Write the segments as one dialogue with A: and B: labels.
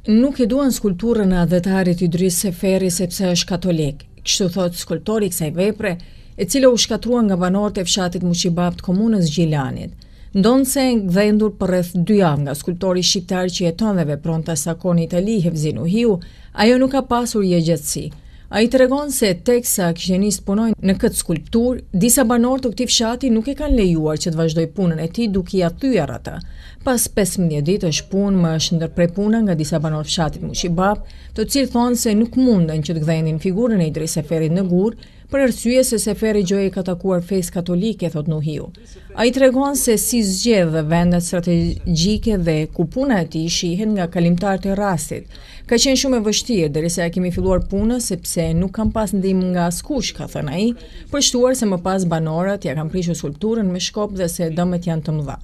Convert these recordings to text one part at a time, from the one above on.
A: Nuk e duan skulpturën e adhetarit Idris Seferi sepse është katolik, kështu thot skulptori i kësaj vepre, e cila u shkatrua nga banorët e fshatit Muqibab të komunës Gjilanit. Ndonse gdhendur për rreth 2 javë nga skulptori shqiptar që jeton dhe vepron të sakon Itali Hevzin Uhiu, ajo nuk ka pasur jetësi. Ai tregon se teksa kishte nisë punojnë në këtë skulpturë, disa banorë të këtij fshati nuk e kanë lejuar që të vazhdoj punën e tij duke ia thyer atë. Pas 15 ditësh punë më është ndërprer puna nga disa banorë fshatit Muqibab, të cilë thonë se nuk munden që të gdhenin figurën e Idris Seferit në gur, për arsye se Seferi gjojë ka takuar fesë katolike, thot Nuhiu. Ai tregon se si zgjedh vendet strategjike dhe ku puna e tij shihen nga kalimtarët e rastit. Ka qenë shumë e vështirë derisa kemi filluar punën sepse nuk kam pas ndihmë nga askush, ka thënë ai, për shtuar se më pas banorët ja kanë prishur skulpturën me shkop dhe se dëmet janë të mëdha.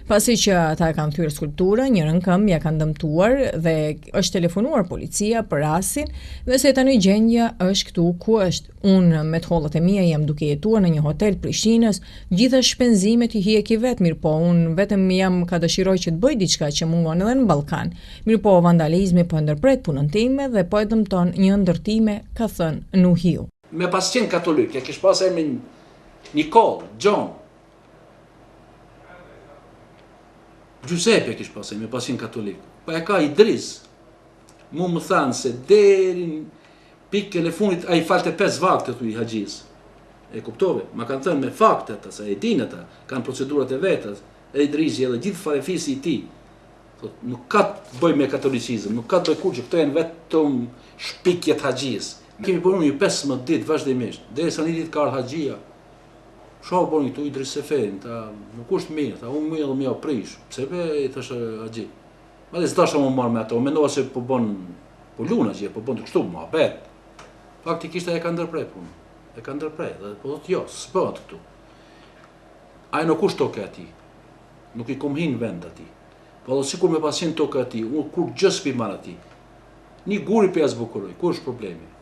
A: Pasi që ata kanë thyer skulpturën, njërën këmbë ja kanë dëmtuar dhe është telefonuar policia për rastin dhe se tani gjendja është këtu ku është. Unë me të hollët e mia jam duke jetuar në një hotel Prishtinës, gjitha shpenzimet i hieki vetë, mirë po unë vetëm jam ka dëshiroj që të bëj diçka që mungon edhe në Ballkan. Mirë po vandalizmi po ndërpret punën time dhe po e dëmton një ndërtime, ka thënë Nuhiu.
B: Me pas qenë katolik, ja kish pas emrin Nicole, John, Giuseppe kish pas emrin, me pas qenë katolik. Pa e ka Idris, mu më thanë se deri pikën e fundit ai falte 5 vakte të i haxhis. E kuptove? Ma kanë thënë me fakte ata, sa e dinë ata, kanë procedurat e vetas, e Idrisi edhe gjithë farefisi i tij. Thot, nuk ka të bëj me katolicizëm, nuk ka të bëj kur që këto janë vetëm shpikjet haxhis. Kemi punuar një 15 ditë vazhdimisht, derisa një ditë ka ardhur haxhia. Shoh boni këtu Idris Seferin, ta nuk është mirë, ta unë më më prish. Pse be i thash haxhi. Madje s'dasha më marr me ato, mendova se po bën po luna që po bën të kështu mohabet. Faktikisht ai ka ndërprer punën. E ka ndërprer, dhe po thotë jo, s'bëhet këtu. Ai nuk është tokë atij. Nuk i kom hin vend atij. Po do sikur me pacient tokë atij, unë kur gjë s'pi marr atij. Një guri pe zbukuroj, ku është problemi?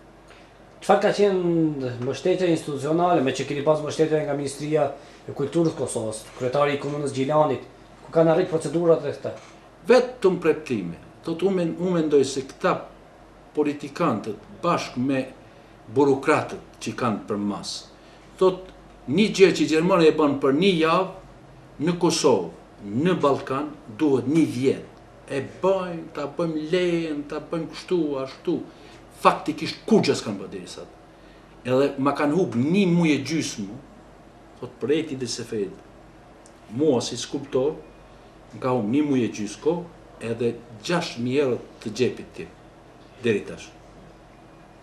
C: Çfarë ka qenë mbështetja institucionale me që keni pas mbështetje nga Ministria e Kulturës së Kosovës, kryetari i komunës Gjilanit, ku kanë arrit procedurat e këta?
B: Vetëm preptime. Thotë unë mendoj se këta politikantët bashkë me burokratët që kanë për mas. Thotë, një gjë që Gjermania e bën për 1 javë në Kosovë, në Ballkan, duhet 1 vjet. E bëjmë, ta bëjmë lejen, ta bëjmë kështu, ashtu. Faktikisht kur gjë s'kanë bërë derisa. Edhe ma kanë hub 1 muaj e gjysmë, thotë projekti Idris Seferit. Mua si skulptor, më ka hub 1 muaj e gjysmë, edhe 6.000 euro të xhepit tim deri tash.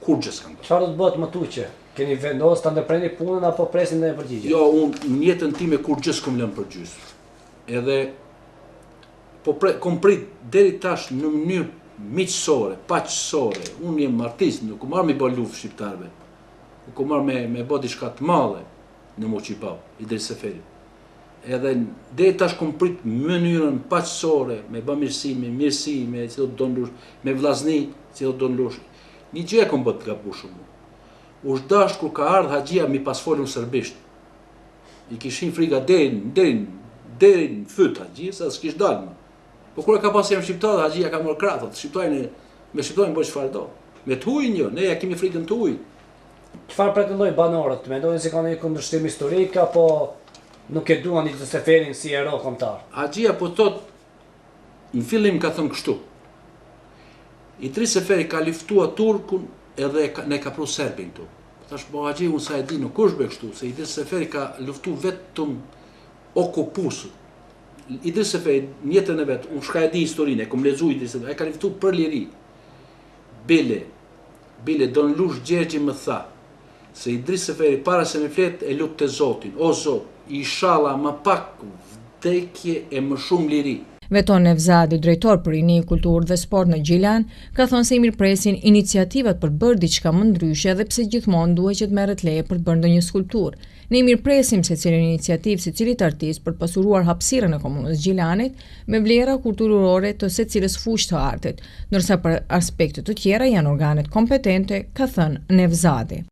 B: Kur gjë s'kam bërë.
C: Çfarë do të bëhet më tuqe? Keni vendosur ta ndërprerni punën apo presin në përgjigje?
B: Jo, unë në jetën time kur gjë s'kam lënë për gjys. Edhe po kom prit deri tash në mënyrë miqësore, paqësore. Unë jam artist, nuk marr me bë luftë shqiptarëve. Nuk marr me bë diçka të madhe në Muqibab, Idris Seferi. Edhe deri tash kom prit mënyrën paqësore, me bë mirësi, me cilë do ndush, me vllazni, cilë do ndush. Një gjë e kom bërë të gabuar shumë. U zhdash kur ka ardhur haxhia mi pas folën serbisht. I kishin frika deri në fyt haxhis, as s'kish dalë më. Po kur e ka pasur shqiptar, haxhia ka marrë krah, thotë, me shqiptarin bëj çfarë do. Me të huajin jo, ne ja kemi frikën të huaj.
C: Çfarë pretendojnë banorët? Mendojnë se kanë një kundërshtim historik apo nuk e duan Idris Seferin si hero kombëtar?
B: Haxhia po thotë në fillim ka thënë kështu. Idris Seferi ka luftuar Turkun edhe ne ka pru Serbin këtu. Thash po haxhi unë sa e di nuk është bërë kështu, se Idris Seferi ka luftuar vetëm okupusët. Idris Seferi në jetën e vet, unë shka e di historinë, e kom lexuar Idris Seferi, ai ka luftuar për liri. Bile don lush Gjergji më tha se Idris Seferi para se me flet e lutë te Zotin, o Zot, inshallah më pak vdekje e më shumë liri.
A: Veton Nevzadi, drejtor për rini kulturë dhe sport në Gjilan, ka thënë se i mirëpresin iniciativat për bërë diçka më ndryshe dhe pse gjithmonë duhet që të merret leje për të bërë ndonjë skulpturë. Ne i mirëpresim secilin iniciativë secilit artist për pasuruar hapësirën e komunës Gjilanit me vlera kulturore të secilës fushë të artit, ndërsa për aspekte të tjera janë organet kompetente, ka thënë Nevzadi.